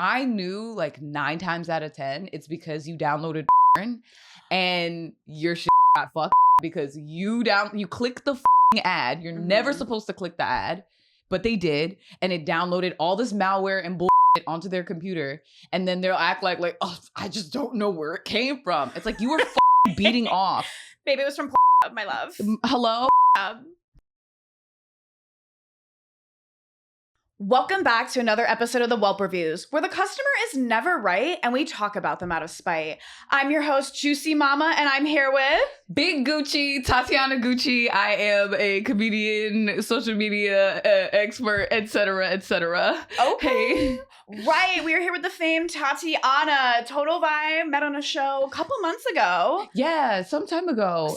I knew like 9 times out of 10, it's because you downloaded porn and your shit got fucked because you clicked the ad. You're never supposed to click the ad, but they did, and it downloaded all this malware and bullshit onto their computer, and then they'll act like, oh, I just don't know where it came from. It's like you were beating off. Maybe it was from my love. Hello? Welcome back to another episode of the Whelp Reviews, where the customer is never right and we talk about them out of spite. I'm your host, Juicy Mama, and I'm here with... Big Gucci, Tatyana Guchi. I am a comedian, social media expert, etc., etc. Okay. Right, we are here with the famed Tatyana. Total Vibe met on a show a couple months ago. Yeah, some time ago.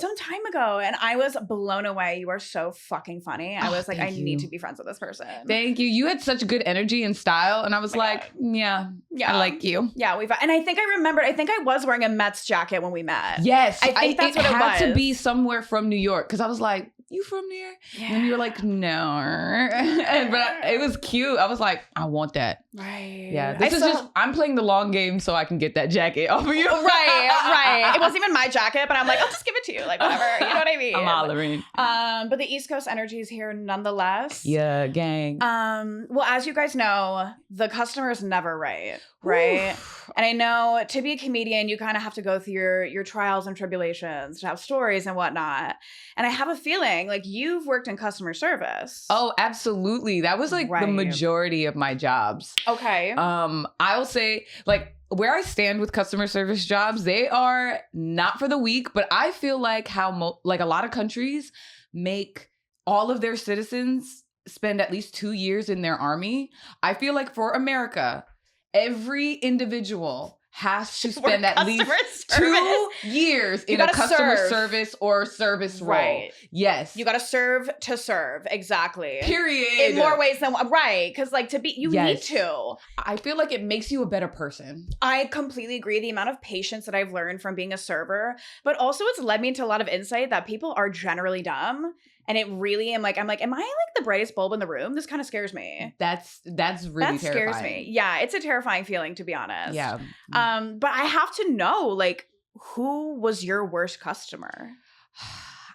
And I was blown away. You are so fucking funny. I was like, I need to be friends with this person. Thank you. You had such good energy and style, and I was like, yeah, I like you. Yeah, and I think I was wearing a Mets jacket when we met. Yes, I think that's what it was. It had to be somewhere from New York, because I was like, you from there? Yeah. And you were like, no. But it was cute. I was like, I want that. Right. Yeah. I'm playing the long game so I can get that jacket off of you. Right. It wasn't even my jacket, but I'm like, I'll just give it to you. Like, whatever. You know what I mean? I'm hollering. But the East Coast energy is here nonetheless. Yeah, gang. Well, as you guys know, the customer is never right. Right. Oof. And I know to be a comedian, you kind of have to go through your trials and tribulations to have stories and whatnot. And I have a feeling like you've worked in customer service. Oh, absolutely. That was like the majority of my jobs. Okay. I'll say like where I stand with customer service jobs, they are not for the weak, but I feel like how like a lot of countries make all of their citizens spend at least 2 years in their army. I feel like for America, every individual has to spend at least 2 years in a customer service or service role. Right. Yes. You got to serve to serve. Exactly. Period. In more ways than one. Right. Because like you need to. I feel like it makes you a better person. I completely agree. The amount of patience that I've learned from being a server, but also it's led me to a lot of insight that people are generally dumb. And it really, am I like the brightest bulb in the room? This kind of scares me. That's really terrifying. Scares me. Yeah, it's a terrifying feeling, to be honest. Yeah. But I have to know, like, who was your worst customer?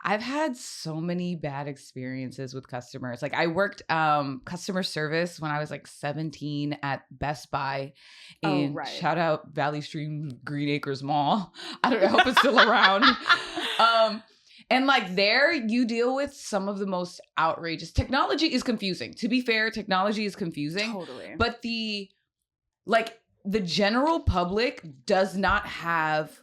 I've had so many bad experiences with customers. Like I worked customer service when I was like 17 at Best Buy in shout out Valley Stream Green Acres Mall. I hope it's still around. And like there you deal with some of the most outrageous. Technology is confusing. To be fair, technology is confusing. Totally. But the general public does not have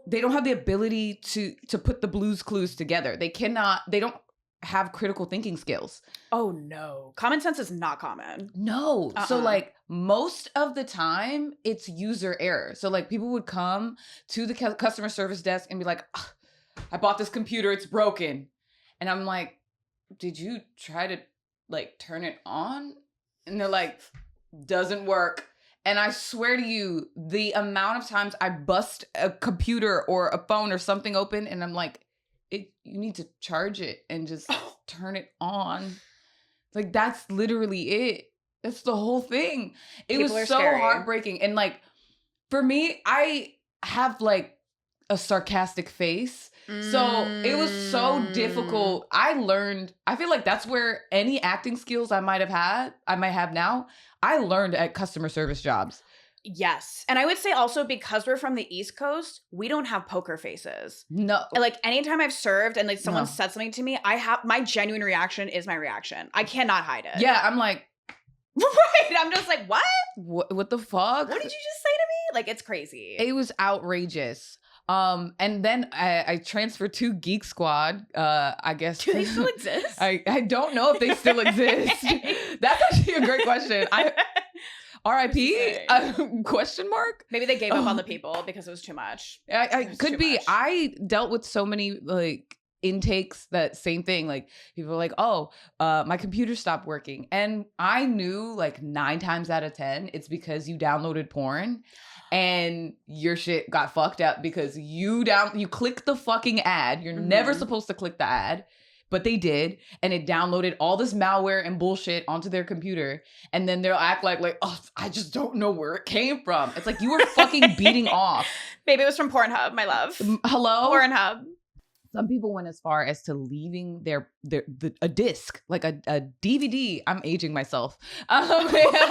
they don't have the ability to put the Blue's Clues together. They don't have critical thinking skills. Oh no. Common sense is not common. No. So like most of the time it's user error. So like people would come to the customer service desk and be like, I bought this computer, it's broken. And I'm like, did you try to like turn it on? And they're like, doesn't work. And I swear to you, the amount of times I bust a computer or a phone or something open and I'm like, you need to charge it and just turn it on. Like, that's literally it. That's the whole thing. It was so heartbreaking. And like, for me, I have like a sarcastic face. So it was so difficult. I feel like that's where any acting skills I might have now, I learned at customer service jobs. Yes. And I would say also because we're from the East Coast, we don't have poker faces. No. Like anytime I've served and like someone said something to me, my genuine reaction is my reaction. I cannot hide it. Yeah. I'm like. Right. I'm just like, what? What the fuck? What did you just say to me? Like, it's crazy. It was outrageous. And then I transferred to Geek Squad. I guess. Do they still exist? I don't know if they still exist. That's actually a great question. R.I.P. Question mark? Maybe they gave up on the people because it was too much. I could be. Much. I dealt with so many like intakes that same thing. Like people were like, my computer stopped working. And I knew like 9 times out of 10, it's because you downloaded porn and your shit got fucked up because you clicked the fucking ad. You're never supposed to click the ad, but they did. And it downloaded all this malware and bullshit onto their computer. And then they'll act like, oh, I just don't know where it came from. It's like, you were fucking beating off. Maybe it was from Pornhub, my love. Hello? Pornhub. Some people went as far as to leaving a disc, like a DVD. I'm aging myself. It's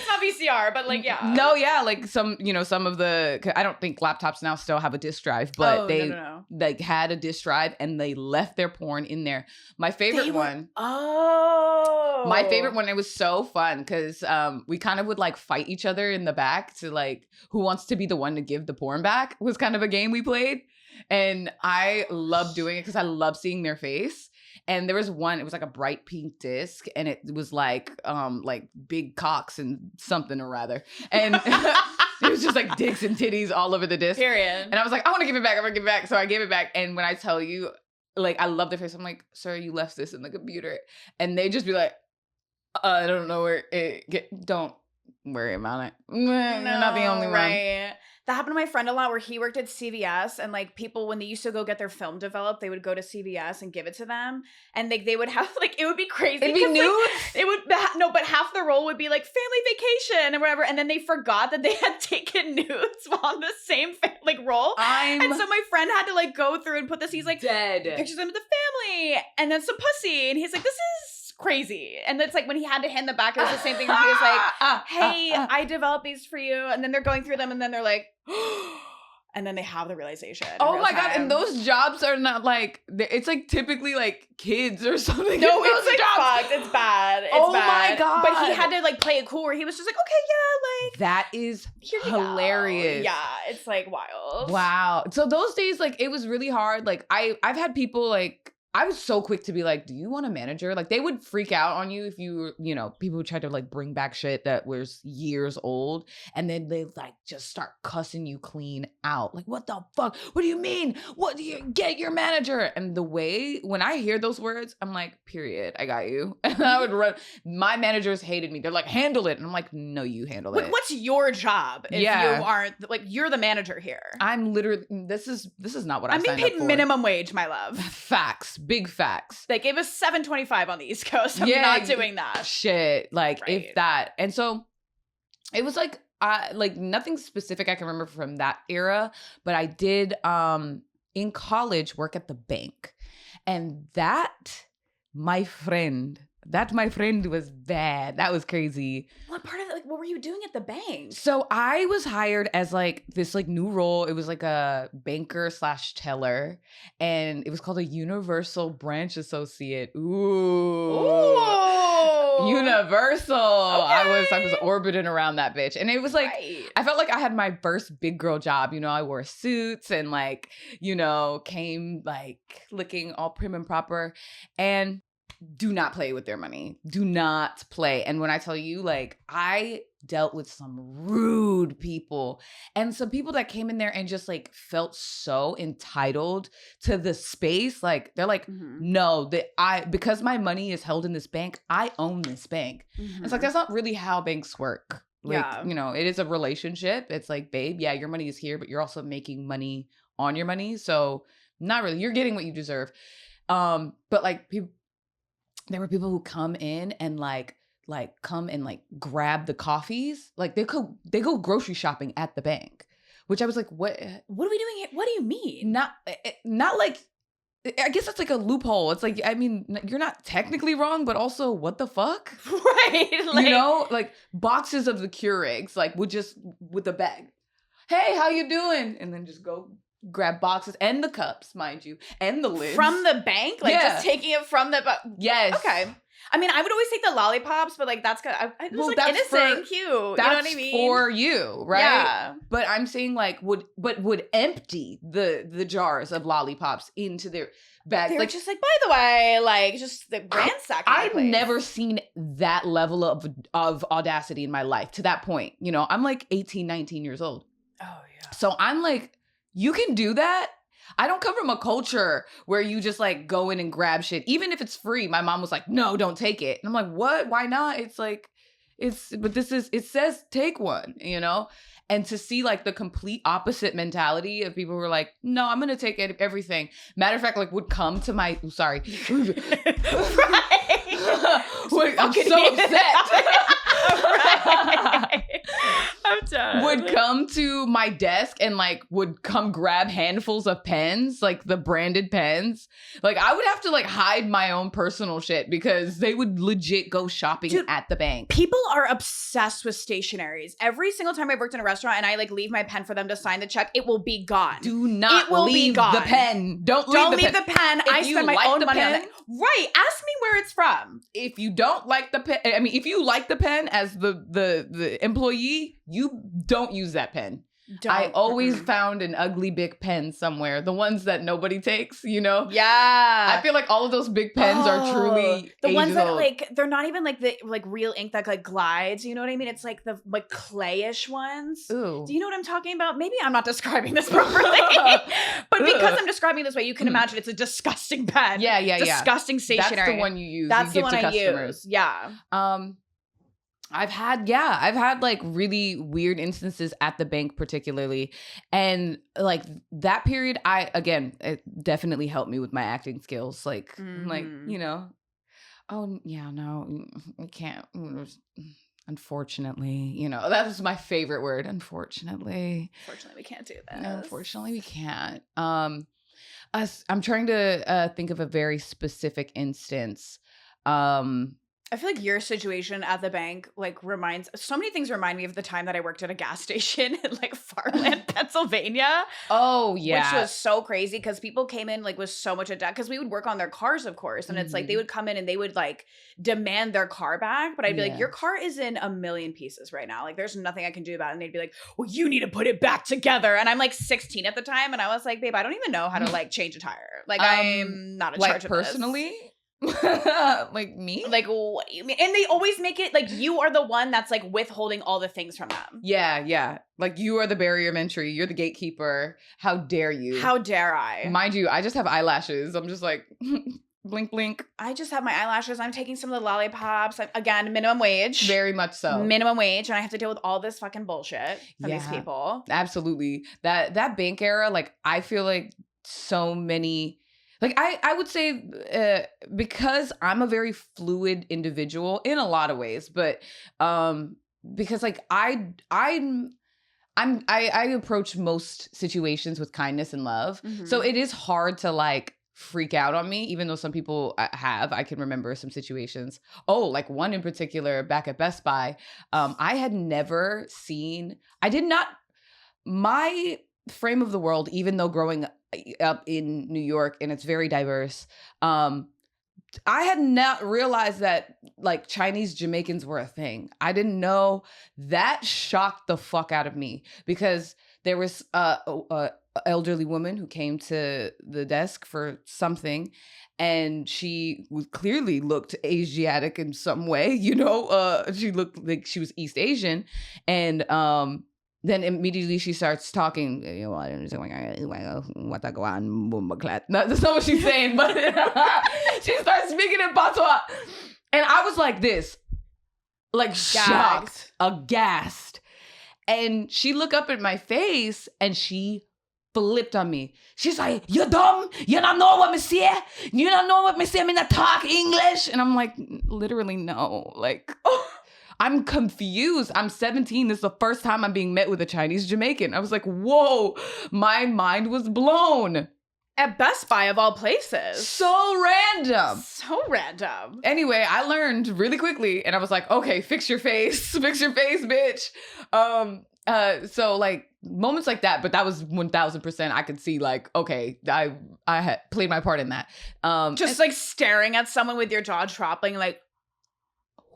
not VCR, but like, yeah. No, yeah, like some of the, I don't think laptops now still have a disc drive, but they like had a disc drive and they left their porn in there. My favorite one. My favorite one. It was so fun because we kind of would like fight each other in the back to like who wants to be the one to give the porn back was kind of a game we played. And I love doing it because I love seeing their face. And there was one, it was like a bright pink disc, and it was like big cocks and something or rather. And it was just like dicks and titties all over the disc. Period. And I was like, I want to give it back. I want to give it back. So I gave it back. And when I tell you, like, I love their face. I'm like, sir, you left this in the computer. And they just be like, I don't know where don't worry about it. You're not the only one. That happened to my friend a lot where he worked at CVS, and like people, when they used to go get their film developed, they would go to CVS and give it to them. And they would have like, it would be crazy. It'd be nudes? Like, it would, no, but half the role would be like family vacation and whatever. And then they forgot that they had taken nudes on the same role. And so my friend had to like go through and put this, he's like, dead pictures of them with the family and then some pussy. And he's like, this is crazy. And it's like when he had to hand them back, it was the same thing where he was like, hey, I developed these for you. And then they're going through them and then they're like, and then they have the realization. Oh my God. And those jobs are not like, it's like typically like kids or something. No, it's like fucked. It's bad. It's bad. My God. But he had to like play it cool where he was just like, okay, yeah, like. That is hilarious. Yeah, it's like wild. Wow. So those days, like it was really hard. Like I've had people like, I was so quick to be like, do you want a manager? Like they would freak out on you if you, people would try to like bring back shit that was years old. And then they like just start cussing you clean out. Like, what the fuck? What do you mean? What do you get your manager? And the way, when I hear those words, I'm like, period, I got you. And I would run. My managers hated me. They're like, handle it. And I'm like, no, you handle it. What's your job if you aren't, like, you're the manager here? I'm literally, this is not what I'm being paid minimum wage, my love. Facts. Big facts. They gave us $7.25 on the East Coast. I'm not doing that. Shit. Like if that. And so it was like nothing specific I can remember from that era, but I did in college work at the bank. And my friend was bad. That was crazy. What part of what were you doing at the bank? So I was hired as like this like new role. It was like a banker / teller, and it was called a Universal Branch Associate. Ooh. Universal. Okay. I was orbiting around that bitch. And it was like, I felt like I had my first big girl job. I wore suits and like, came like looking all prim and proper. And do not play with their money. Do not play. And when I tell you, like, I dealt with some rude people and some people that came in there and just like felt so entitled to the space. Like, they're like, no, because my money is held in this bank, I own this bank. It's like, that's not really how banks work. Like, it is a relationship. It's like, babe, yeah, your money is here, but you're also making money on your money. So not really, you're getting what you deserve. But like there were people who come in and like come and like grab the coffees. Like they go grocery shopping at the bank, which I was like, what are we doing here? What do you mean? Not like, I guess that's like a loophole. It's like, I mean, you're not technically wrong, but also what the fuck? Right. Like, like boxes of the Keurigs, like with the bag. Hey, how you doing? And then just go grab boxes and the cups, mind you, and the lids. From the bank? Like just taking it from the... Yes. Okay. I mean, I would always take the lollipops, but like that's kind of... It was like innocent, cute. You know what I mean? That's for you, right? Yeah. But I'm saying like would empty the jars of lollipops into their bags. They're like just like, by the way, like just the ransacking. I've never seen that level of audacity in my life to that point. I'm like 18, 19 years old. Oh yeah. So I'm like, you can do that? I don't come from a culture where you just like go in and grab shit. Even if it's free, my mom was like, no, don't take it. And I'm like, what? Why not? It's like, it says take one, you know? And to see like the complete opposite mentality of people who are like, no, I'm going to take everything. Matter of fact, like would come to my, sorry. Right. Wait, I'm so upset. Right. I'm done. Would come to my desk and like would come grab handfuls of pens, like the branded pens. Like I would have to like hide my own personal shit because they would legit go shopping at the bank. People are obsessed with stationaries. Every single time I've worked in a restaurant and I like leave my pen for them to sign the check, it will be gone. Do not leave the pen. Don't leave the pen. I spend my own money on it. Right. Ask me where it's from. If you don't like the pen, I mean, if you like the pen as the employee, you don't use that pen. I always found an ugly big pen somewhere. The ones that nobody takes, you know? Yeah. I feel like all of those big pens are truly the ones that old. like they're not even like the like real ink that like glides, you know what I mean? It's like the like clayish ones. Ooh. Do you know what I'm talking about? Maybe I'm not describing this properly. But because I'm describing this way, you can imagine it's a disgusting pen. Yeah. Disgusting stationery. That's the one you use. That's you the give one to I customers. use. Yeah. I've had like really weird instances at the bank particularly. And like that period, it definitely helped me with my acting skills. Like, you know, oh yeah, no, we can't. Unfortunately, you know, that was my favorite word. Unfortunately, we can't do this. Unfortunately, we can't. I'm trying to think of a very specific instance. I feel like your situation at the bank like so many things remind me of the time that I worked at a gas station in like Farmland, Pennsylvania. Oh yeah. Which was so crazy because people came in like with so much of debt because we would work on their cars, of course. And it's like they would come in and they would like demand their car back. But I'd be like, your car is in a million pieces right now. Like there's nothing I can do about it. And they'd be like, well, you need to put it back together. And I'm like 16 at the time. And I was like, babe, I don't even know how to like change a tire. Like I'm not in charge of personally? this. Like me? Like what do you mean? And they always make it like you are the one that's like withholding all the things from them. Yeah. Like you are the barrier of entry. You're the gatekeeper. How dare you? How dare I? Mind you, I just have eyelashes. I'm just like blink, blink. I just have my eyelashes. I'm taking some of the lollipops. Again, minimum wage. Very much so. Minimum wage. And I have to deal with all this fucking bullshit from these people. Absolutely. That bank era, like I feel like so many... Like I would say because I'm a very fluid individual in a lot of ways, but because like I approach most situations with kindness and love. Mm-hmm. So it is hard to like freak out on me, even though some people have. I can remember some situations. Oh, like one in particular back at Best Buy. I had never seen, my frame of the world, even though growing up in New York and it's very diverse, I had not realized that like Chinese Jamaicans were a thing. I didn't know. That shocked the fuck out of me because there was a elderly woman who came to the desk for something and she clearly looked Asiatic in some way, you know, she looked like she was East Asian. And then immediately she starts talking. No, that's not what she's saying, but she starts speaking in patois. And I was like this, like shocked, aghast. And she looked up at my face and she flipped on me. She's like, you dumb? You don't know what me say? You don't know what me say? Me not talk English? And I'm like, literally no. Like... I'm confused. I'm 17. This is the first time I'm being met with a Chinese Jamaican. I was like, whoa, my mind was blown. At Best Buy of all places. So random. Anyway, I learned really quickly and I was like, okay, fix your face. Fix your face, bitch. So like moments like that, but that was 1000%. I could see like, okay, I had played my part in that. Just like staring at someone with your jaw dropping like,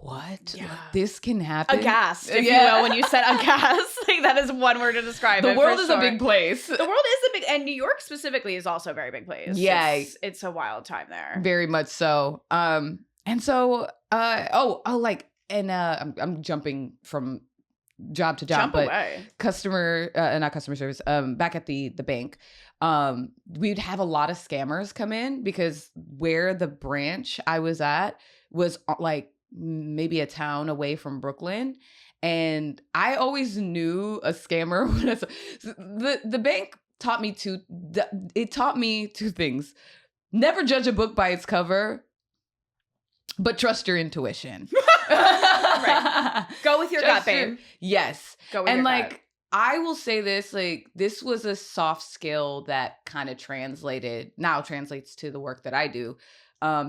what? Yeah. Like, this can happen? Aghast, if you will, when you said aghast. Like, that is one word to describe it. The world is a big place. The world is a big, and New York specifically is also a very big place. Yeah. It's a wild time there. Very much so. And so, I'm jumping from job to job. Jump away. Not customer service, back at the bank. We'd have a lot of scammers come in because where the branch I was at was like maybe a town away from Brooklyn. And I always knew a scammer. The bank taught me two things. Never judge a book by its cover, but trust your intuition. Right. Go with your gut, babe. Yes. Go with and your like, gut. I will say this, like, this was a soft skill that kind of translates to the work that I do.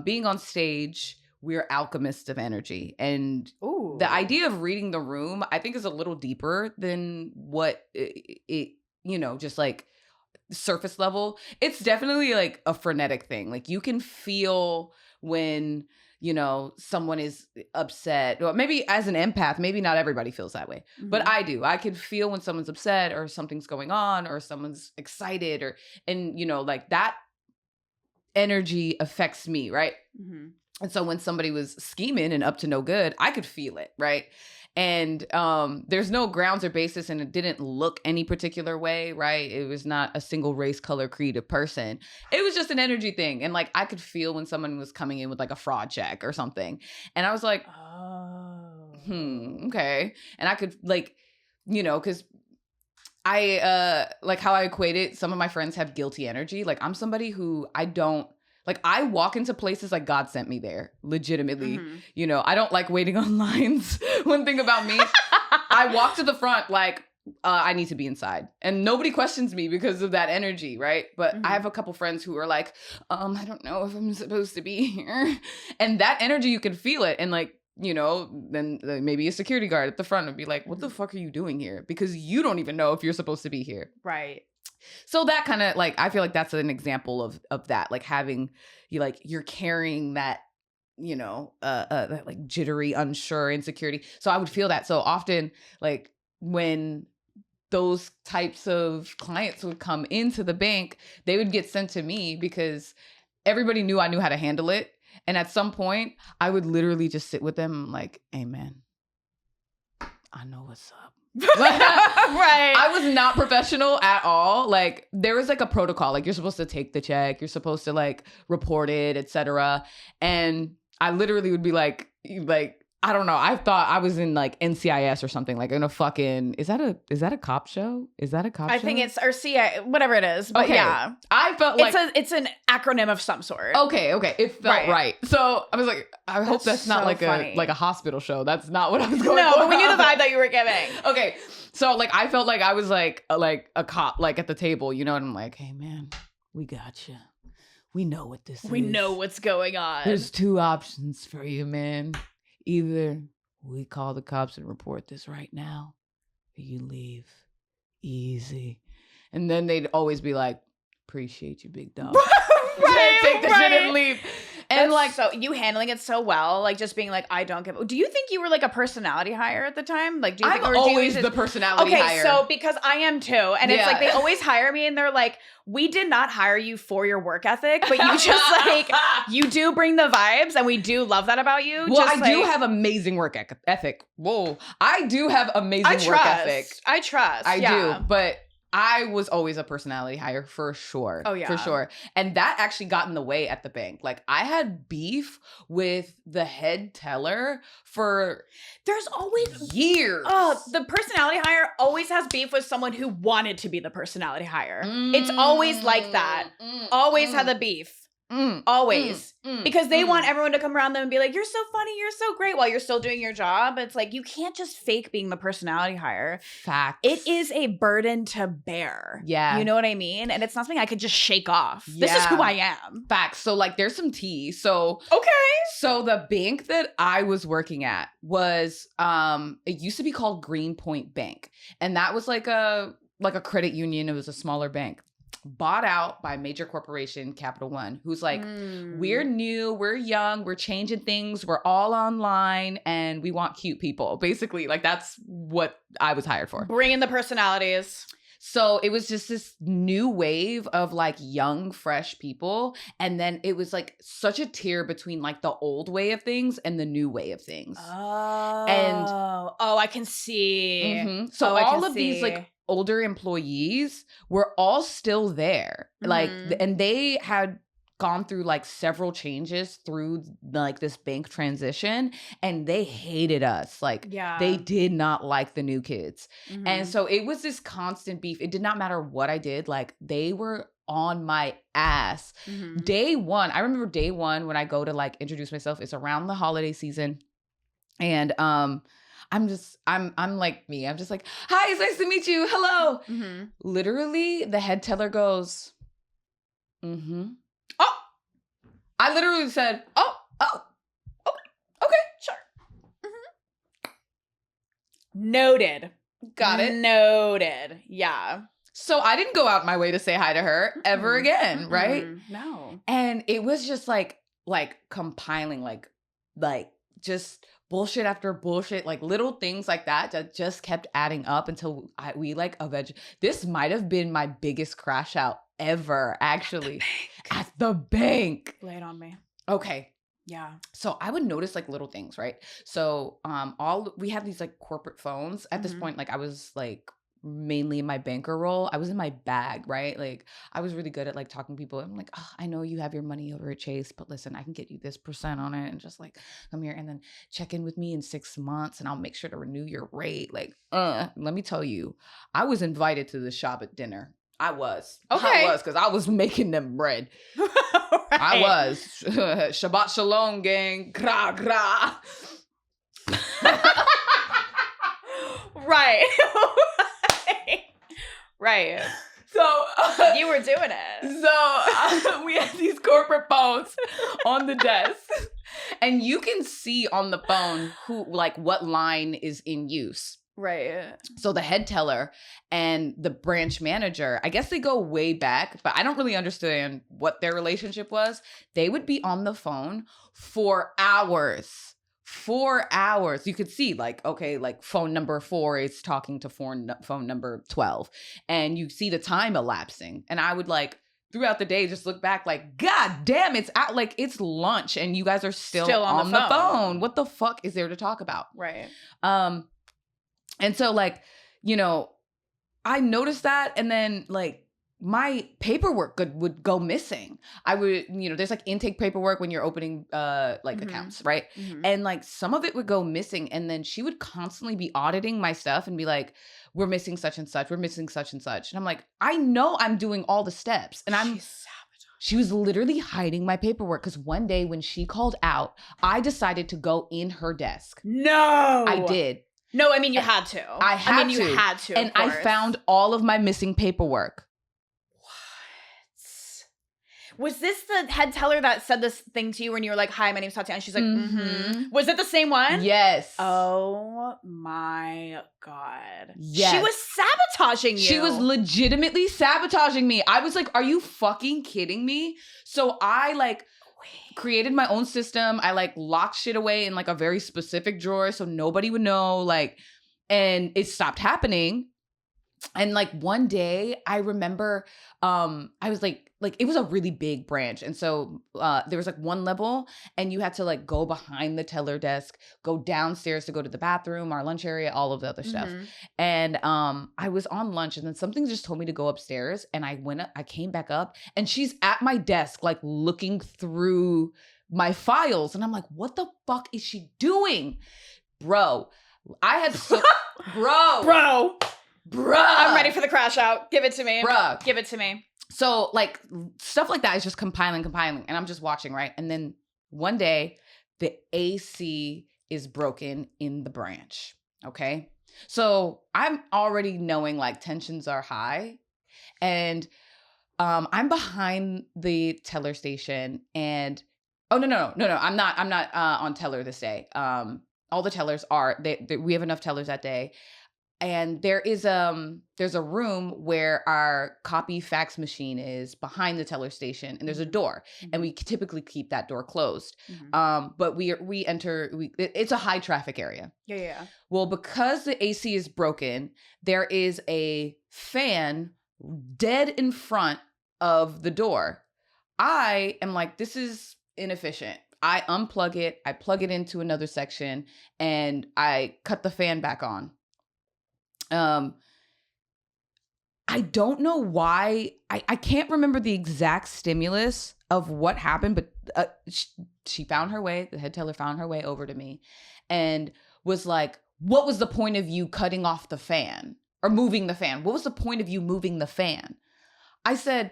Being on stage, we're alchemists of energy. And Ooh. the idea of reading the room, I think, is a little deeper than what it just like surface level. It's definitely like a frenetic thing. Like, you can feel when someone is upset. Or maybe as an empath, maybe not everybody feels that way, but I do. I can feel when someone's upset or something's going on or someone's excited and like that energy affects me, right? Mm-hmm. And so when somebody was scheming and up to no good, I could feel it, right? And there's no grounds or basis, and it didn't look any particular way, right? It was not a single race, color, creed of person. It was just an energy thing. And like, I could feel when someone was coming in with like a fraud check or something. And I was like, okay. And I could like, because I like how I equate it. Some of my friends have guilty energy. Like, I'm somebody who I walk into places like God sent me there, legitimately. Mm-hmm. I don't like waiting on lines. One thing about me, I walk to the front like I need to be inside. And nobody questions me because of that energy, right? But I have a couple friends who are like, I don't know if I'm supposed to be here. And that energy, you can feel it. And like, then maybe a security guard at the front would be like, what the fuck are you doing here? Because you don't even know if you're supposed to be here. Right. So that kind of like, I feel like that's an example of that, like having you're carrying that, that like jittery, unsure, insecurity. So I would feel that so often, like when those types of clients would come into the bank, they would get sent to me because everybody knew I knew how to handle it. And at some point I would literally just sit with them like, hey man, I know what's up. Right. I was not professional at all. Like, there was like a protocol. Like, you're supposed to take the check. You're supposed to like report it, etc. And I literally would be like, I don't know. I thought I was in like NCIS or something, like in a fucking, is that a cop show? Is that a cop show? I think it's, or CI, whatever it is. But okay. yeah. I felt like it's an acronym of some sort. Okay. It felt right. So I was like, I hope that's not so like funny. a hospital show. That's not what I was going for. No, but we knew the vibe that you were giving. Okay. So like, I felt like I was like a cop, like at the table, and I'm like, hey man, we got you. We know what this is. We know what's going on. There's two options for you, man. Either we call the cops and report this right now, or you leave. Easy. And then they'd always be like, appreciate you, big dog. Right, take the shit and leave. And that's like, so you handling it so well, like just being like, I don't give. Do you think you were like a personality hire at the time? Like, do you think, I'm always the personality hire. Okay, so because I am too, and it's like they always hire me, and they're like, we did not hire you for your work ethic, but you just like you do bring the vibes, and we do love that about you. Well, just, I do have amazing work ethic. Whoa, I do have amazing work ethic. I trust. I do, but I was always a personality hire for sure. Oh, yeah. For sure. And that actually got in the way at the bank. Like, I had beef with the head teller for there's always years. Oh, the personality hire always has beef with someone who wanted to be the personality hire. It's always like that. Always had the beef. Always. Because they want everyone to come around them and be like, you're so funny, you're so great, while you're still doing your job. It's like, you can't just fake being the personality hire. Facts. It is a burden to bear. Yeah. You know what I mean? And it's not something I could just shake off. Yeah. This is who I am. Facts. So like, there's some tea. So okay. So the bank that I was working at was, it used to be called Greenpoint Bank. And that was like a credit union. It was a smaller bank. Bought out by a major corporation, Capital One, who's like, we're new, we're young, we're changing things, we're all online, and we want cute people. Basically, like, that's what I was hired for. Bring in the personalities. So it was just this new wave of like young, fresh people. And then it was like such a tier between like the old way of things and the new way of things. Oh, I can see. So all of these like older employees were all still there. Like, and they had gone through like several changes through like this bank transition, and they hated us. Like they did not like the new kids. And so it was this constant beef. It did not matter what I did. Like they were on my ass. Day one, I remember day one when I go to like introduce myself, it's around the holiday season. And I'm like me. I'm just like, hi, it's nice to meet you. Hello. Literally, the head teller goes, oh, I literally said, oh, okay, sure. Noted. Got it. Noted. Yeah. So I didn't go out my way to say hi to her ever again, right? No. And it was just like compiling, like just bullshit after bullshit, like little things like that just kept adding up until we like eventually. This might have been my biggest crash out ever, actually. At the bank. Lay it on me. Okay. Yeah. So I would notice like little things, right? So we have these like corporate phones. At this point, like I was like mainly in my banker role. I was in my bag, right? Like I was really good at like talking to people. I'm like, oh, I know you have your money over at Chase, but listen, I can get you this % on it, and just like come here and then check in with me in 6 months and I'll make sure to renew your rate. Like, let me tell you, I was invited to the shop at dinner. I was. Okay. I was, because I was making them bread. Right. I was. Shabbat shalom, gang. Gra, gra. Right. Right. So you were doing it. So we had these corporate phones on the desk, and you can see on the phone who, like, what line is in use. Right. So the head teller and the branch manager, I guess they go way back, but I don't really understand what their relationship was. They would be on the phone for hours. 4 hours. You could see like, okay, like phone number 4 is talking to phone number 12. And you see the time elapsing. And I would like throughout the day just look back like, God damn, it's out, like it's lunch and you guys are still on the phone. What the fuck is there to talk about? Right. And so like, you know, I noticed that, and then like my paperwork would go missing. I would, you know, there's like intake paperwork when you're opening accounts, right? And like some of it would go missing, and then she would constantly be auditing my stuff and be like, we're missing such and such, we're missing such and such. And I'm like, I know I'm doing all the steps, and she was literally hiding my paperwork, because one day when she called out, I decided to go in her desk. No. I did. No, I mean, you had to. I mean, you had to. And I found all of my missing paperwork. Was this the head teller that said this thing to you when you were like, hi, my name's Tatyana? And she's like, Was it the same one? Yes. Oh my God. Yes. She was sabotaging you. She was legitimately sabotaging me. I was like, are you fucking kidding me? So I like created my own system. I like locked shit away in like a very specific drawer so nobody would know, like, and it stopped happening. And like one day I remember I was like it was a really big branch. And so there was like one level, and you had to like go behind the teller desk, go downstairs to go to the bathroom, our lunch area, all of the other stuff. And I was on lunch, and then something just told me to go upstairs, and I came back up, and she's at my desk like looking through my files, and I'm like, what the fuck is she doing? Bro, I had Bro. I'm ready for the crash out. Give it to me. Bruh. Give it to me. So like stuff like that is just compiling. And I'm just watching, right? And then one day the AC is broken in the branch. Okay. So I'm already knowing like tensions are high, and I'm behind the teller station, and no. I'm not on teller this day. All the tellers are, we have enough tellers that day. And there's a room where our copy fax machine is behind the teller station, and there's a door, and we typically keep that door closed. But we enter, it's a high traffic area. Yeah. Well, because the AC is broken, there is a fan dead in front of the door. I am like, this is inefficient. I unplug it, I plug it into another section, and I cut the fan back on. I don't know why. I can't remember the exact stimulus of what happened, but she found her way, the head teller found her way over to me and was like, what was the point of you cutting off the fan or moving the fan? What was the point of you moving the fan? I said,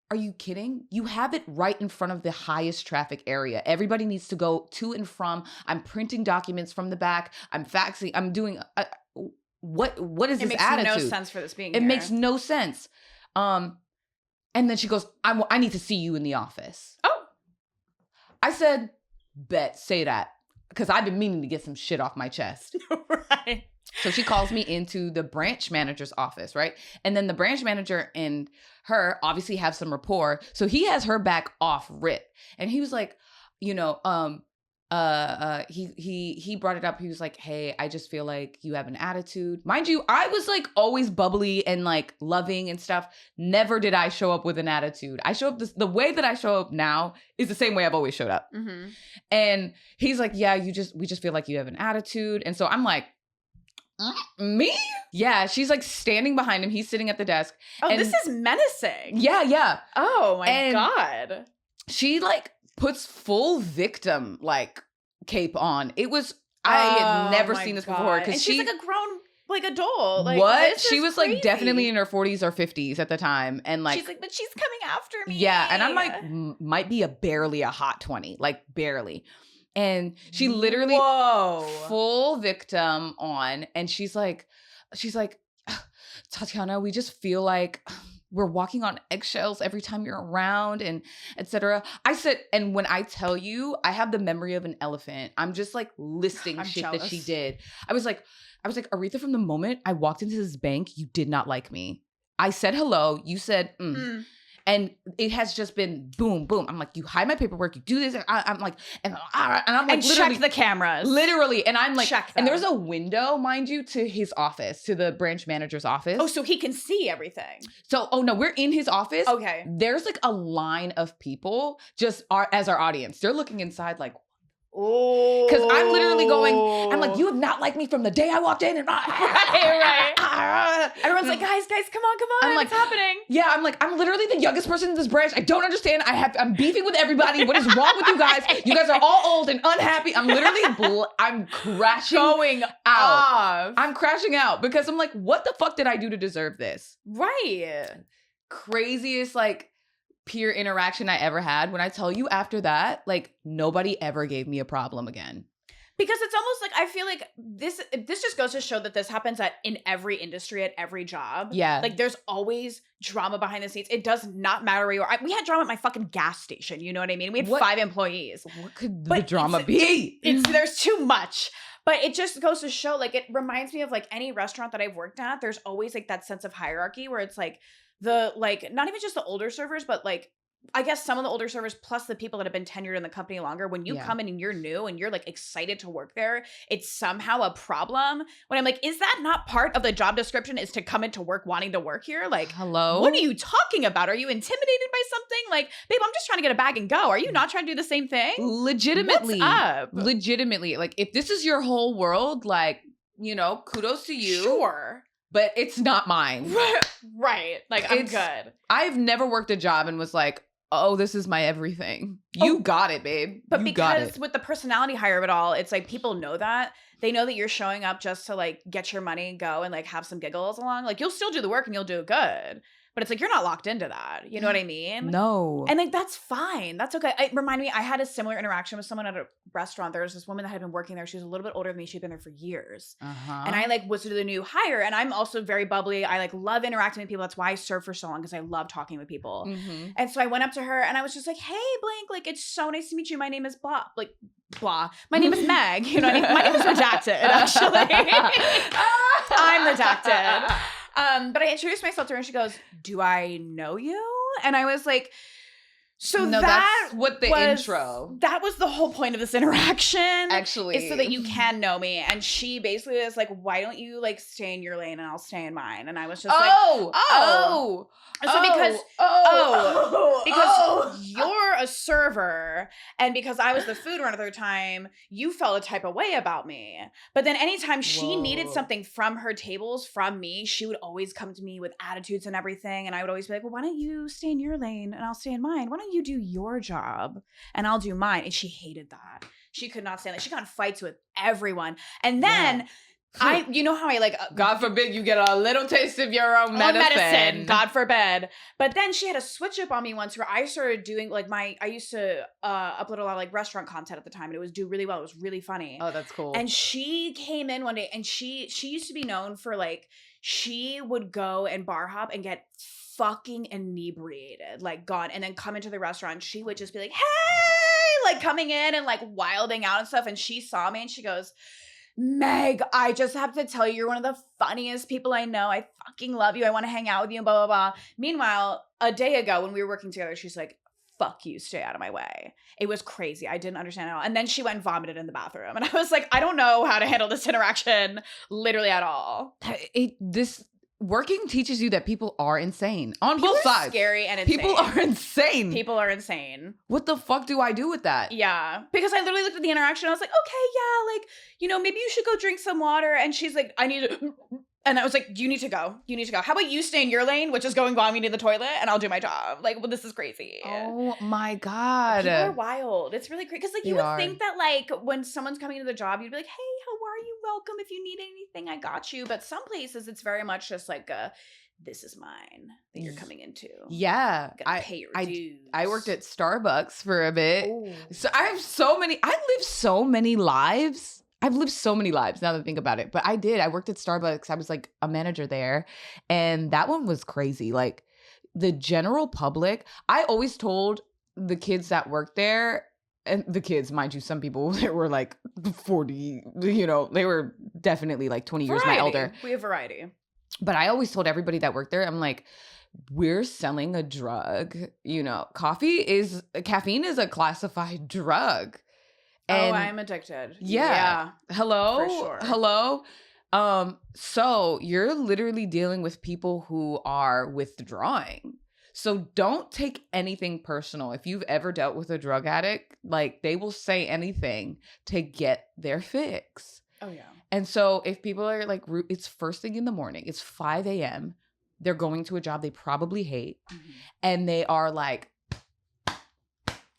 are you kidding? You have it right in front of the highest traffic area. Everybody needs to go to and from. I'm printing documents from the back. I'm faxing. I'm doing... What is this attitude? It makes no sense for this being It here. makes no sense. And then she goes, I need to see you in the office. Oh. I said, bet, say that. Because I've been meaning to get some shit off my chest. Right. So she calls me into the branch manager's office, right? And then the branch manager and her obviously have some rapport. So he has her back off rip. And he was like, you know, he brought it up. He was like, hey, I just feel like you have an attitude. Mind you, I was like always bubbly and like loving and stuff. Never did I show up with an attitude. I show up the way that I show up now is the same way I've always showed up. Mm-hmm. And he's like, yeah, we just feel like you have an attitude. And so I'm like, me? Yeah, she's like standing behind him. He's sitting at the desk. Oh, and this is menacing. Yeah. Oh my And God. she like puts full victim like cape on. It was, I had never seen this before. And she's like a grown like adult. Like, what? She was crazy. like definitely in her 40s or 50s at the time. And like, she's like, but she's coming after me. yeah. And I'm like, might be barely a hot 20, like barely. And she literally full victim on. And she's like, Tatyana, we just feel like we're walking on eggshells every time you're around and etc. I said, and when I tell you, I have the memory of an elephant. I'm just like listing shit jealous. that she did. I was like, Aretha, from the moment I walked into this bank, you did not like me. I said hello. You said, And it has just been boom, boom. I'm like, you hide my paperwork, you do this. I'm like, and I'm like, and check the cameras. Literally. And I'm like, check them. And there's a window, mind you, to his office, to the branch manager's office. Oh, so he can see everything. So, no, we're in his office. Okay. There's like a line of people just as our audience. They're looking inside like, oh. Because I'm literally going, I'm like, you have not liked me from the day I walked in. And right. Everyone's like, guys, come on. I'm like, what's happening? Yeah, I'm like, I'm literally the youngest person in this branch. I don't understand. I'm beefing with everybody. What is wrong with you guys? You guys are all old and unhappy. I'm literally, I'm crashing going out. off. I'm crashing out because I'm like, what the fuck did I do to deserve this? Right. Craziest, like, peer interaction I ever had. When I tell you after that, like, nobody ever gave me a problem again. Because it's almost like, I feel like this just goes to show that this happens in every industry, at every job. Yeah. Like, there's always drama behind the scenes. It does not matter where you are. We had drama at my fucking gas station. You know what I mean? We had 5 employees. What could the drama be? There's too much. But it just goes to show, like, it reminds me of, like, any restaurant that I've worked at. There's always, like, that sense of hierarchy where it's, like, not even just the older servers, but, like, I guess some of the older servers plus the people that have been tenured in the company longer, when you come in and you're new and you're like excited to work there, it's somehow a problem. When I'm like, is that not part of the job description, is to come into work wanting to work here? Like, hello? What are you talking about? Are you intimidated by something? Like, babe, I'm just trying to get a bag and go. Are you not trying to do the same thing? Legitimately. What's up? Legitimately. Like, if this is your whole world, like, you know, kudos to you. Sure. But it's not mine. Right. Like, I'm good. I've never worked a job and was like, oh, this is my everything. You got it, babe. But you because with the personality hire of it all, it's like people know that. They know that you're showing up just to like get your money and go and like have some giggles along. Like, you'll still do the work and you'll do it good. But it's like, you're not locked into that. You know what I mean? No. And like, that's fine. That's okay. It reminded me, I had a similar interaction with someone at a restaurant. There was this woman that had been working there. She was a little bit older than me. She'd been there for years. And I like was the new hire. And I'm also very bubbly. I like love interacting with people. That's why I served for so long, because I love talking with people. And so I went up to her and I was just like, hey, Blank, like, it's so nice to meet you. My name is blah. Like, blah. My name is Meg. You know what I mean? My name is redacted, actually. I'm redacted. But I introduced myself to her and she goes, do I know you? And I was like, So No, that that's what the intro. That was the whole point of this interaction. Actually. Is so that you can know me. And she basically was like, why don't you like stay in your lane and I'll stay in mine? And I was just because you're a server, and because I was the food runner at the time, you felt a type of way about me. But then anytime she needed something from her tables from me, she would always come to me with attitudes and everything. And I would always be like, well, why don't you stay in your lane and I'll stay in mine? Why don't you do your job and I'll do mine? And she hated that. She could not stand that. She got in fights with everyone. And then you know how I like, God forbid you get a little taste of your own medicine. God forbid. But then she had a switch up on me once where I started doing like I used to upload a lot of like restaurant content at the time, and it was do really well. It was really funny. Oh, that's cool. And she came in one day, and she used to be known for like, she would go and bar hop and get fucking inebriated, like gone, and then come into the restaurant. She would just be like, hey, like coming in and like wilding out and stuff. And she saw me and she goes, Meg, I just have to tell you, you're one of the funniest people I know. I fucking love you. I want to hang out with you and blah, blah, blah. Meanwhile, a day ago when we were working together, she's like, fuck you, stay out of my way. It was crazy. I didn't understand it at all. And then she went and vomited in the bathroom. And I was like, I don't know how to handle this interaction literally at all. This working teaches you that people are insane on both sides. Scary and insane. People are insane. People are insane. What the fuck do I do with that? Yeah. Because I literally looked at the interaction. I was like, okay, yeah, like, you know, maybe you should go drink some water. And she's like, I need to. And I was like, you need to go. You need to go. How about you stay in your lane, which is going vomiting to the toilet, and I'll do my job. Like, well, this is crazy. Oh my God. People are wild. It's really crazy. Because like you would think that like when someone's coming into the job, you'd be like, hey, how are you? Welcome. If you need anything, I got you. But some places it's very much just like this is mine that you're coming into. Yeah. Pay your dues. I worked at Starbucks for a bit. Ooh. So I live so many lives. I've lived so many lives now that I think about it. But I did. I worked at Starbucks. I was like a manager there. And that one was crazy. Like the general public, I always told the kids that worked there, and the kids, mind you, some people that were like 40, you know, they were definitely like 20 years my elder. We have variety. But I always told everybody that worked there, I'm like, we're selling a drug. You know, caffeine is a classified drug. And I'm addicted. Yeah. Hello? For sure. Hello? So you're literally dealing with people who are withdrawing. So don't take anything personal. If you've ever dealt with a drug addict, like they will say anything to get their fix. Oh, yeah. And so if people are like, it's first thing in the morning, it's 5 a.m., they're going to a job they probably hate, and they are like,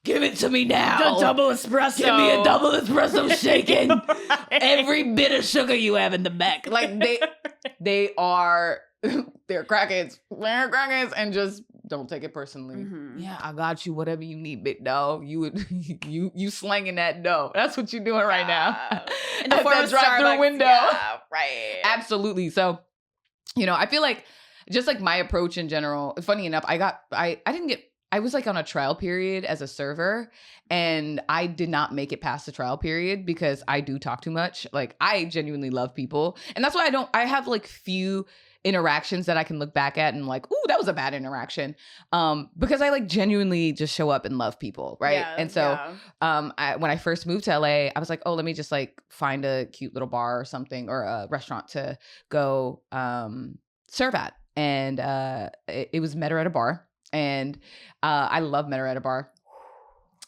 give it to me now. The double espresso. Give me a double espresso shaken. Right. Every bit of sugar you have in the back. Like they are, they're crackheads. They're crackheads, and just don't take it personally. Mm-hmm. Yeah, I got you. Whatever you need, big dog. You slanging that dough. That's what you're doing right now. In the form of drive-through window. Yeah, right. Absolutely. So, you know, I feel like just like my approach in general. Funny enough, I was like on a trial period as a server, and I did not make it past the trial period because I do talk too much. Like I genuinely love people. And that's why I have like few interactions that I can look back at and like, ooh, that was a bad interaction. Because I like genuinely just show up and love people. Right. Yeah, and so, when I first moved to LA, I was like, oh, let me just like find a cute little bar or something, or a restaurant to go, serve at. And, it was Met Her at a Bar. And I love Met Her at a Bar.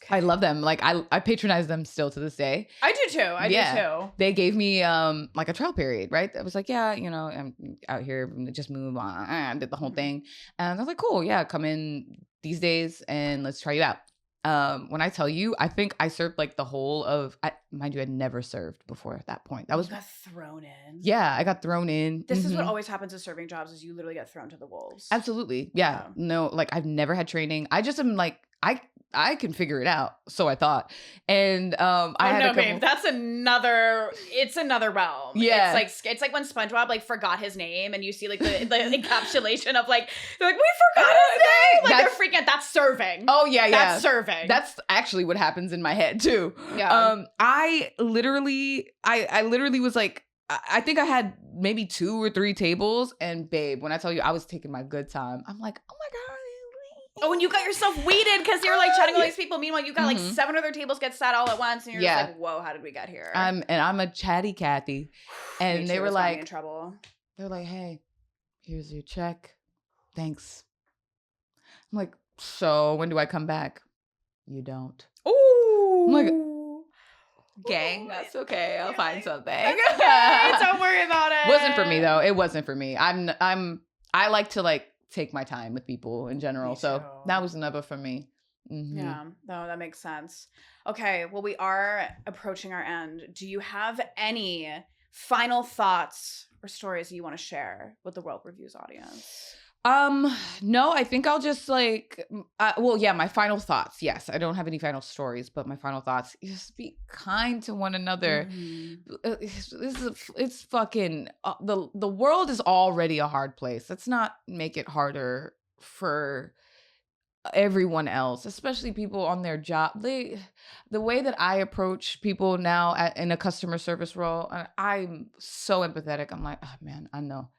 Okay. I love them. Like I patronize them still to this day. I do too. I do too. They gave me like a trial period, right? I was like, yeah, you know, I'm out here, just move on. I did the whole thing. And I was like, cool, yeah, come in these days and let's try you out. When I tell you, I think I served like the whole of, mind you, I'd never served before at that point. That was, you got thrown in. Yeah, I got thrown in. This is what always happens with serving jobs, is you literally get thrown to the wolves. Absolutely. Yeah. No, like I've never had training. I just am like, I can figure it out. So I thought. And babe, that's another realm. Yeah. It's like when SpongeBob like forgot his name, and you see like the encapsulation of like, they're like, we forgot his name. Like they're freaking out. That's serving. Oh yeah, yeah. That's serving. That's actually what happens in my head too. Yeah. I literally was like, I think I had maybe 2 or 3 tables, and babe, when I tell you I was taking my good time, I'm like, oh my God. Oh, and you got yourself weeded because you're like chatting with all these people. Meanwhile, you got like Mhm. 7 other tables get sat all at once, and you're Yeah. just like, "Whoa, how did we get here?" I'm a chatty Cathy, and Me they too, were it's got me in like, trouble. "Hey, here's your check. Thanks." I'm like, "So when do I come back?" "You don't." Ooh. I'm like, "Gang, that's okay. I'll find something." That's okay. Don't worry about it. Wasn't for me though. It wasn't for me. I like to like take my time with people in general. Me So too. that was never for me. Mhm. Yeah, no, that makes sense. Okay, well, we are approaching our end. Do you have any final thoughts or stories you want to share with the World Reviews audience? No, I think I'll just like, well, yeah, my final thoughts. Yes, I don't have any final stories, but my final thoughts: just be kind to one another. Mhm. It's fucking the world is already a hard place. Let's not make it harder for everyone else, especially people on their job. The way that I approach people now in a customer service role, I'm so empathetic. I'm like, oh man, I know,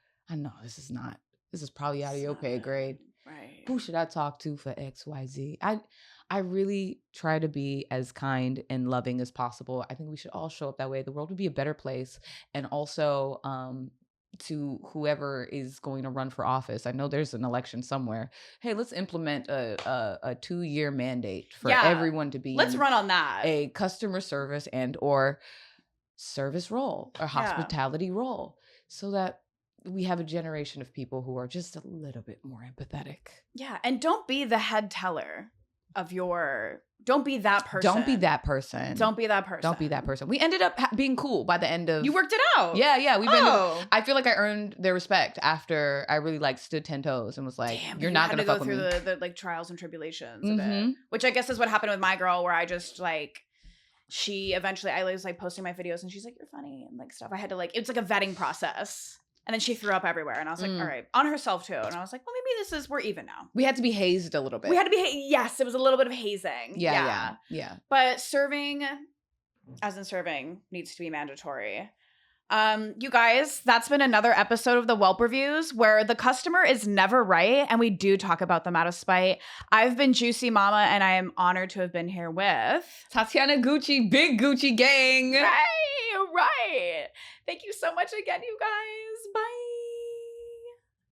this is probably out of your pay grade. Right. Who should I talk to for XYZ? I really try to be as kind and loving as possible. I think we should all show up that way. The world would be a better place. And also, to whoever is going to run for office. I know there's an election somewhere. Hey, let's implement a 2-year mandate for everyone to be Let's run on that. a customer service and or service role or Yeah. hospitality role, so that we have a generation of people who are just a little bit more empathetic. Yeah, and don't be the head teller of your. Don't be that person. Don't be that person. Don't be that person. Don't be that person. We ended up being cool by the end of. You worked it out. Yeah. We've Oh. I feel like I earned their respect after I really like stood 10 toes and was like, Damn, you're you not had gonna to fuck go with through me. the like trials and tribulations of it, Mhm. which I guess is what happened with my girl, where I just like. I was like posting my videos and she's like, you're funny and like stuff. I had to like, it's like a vetting process. And then she threw up everywhere. And I was like, all right, on herself too. And I was like, well, maybe we're even now. We had to be hazed a little bit. We had to be, yes, it was a little bit of hazing. Yeah. But serving, as in serving, needs to be mandatory. You guys, that's been another episode of the Whelp Reviews, where the customer is never right, and we do talk about them out of spite. I've been Juicy Mama, and I am honored to have been here with Tatyana Guchi, big Gucci gang. Right. Thank you so much again, you guys.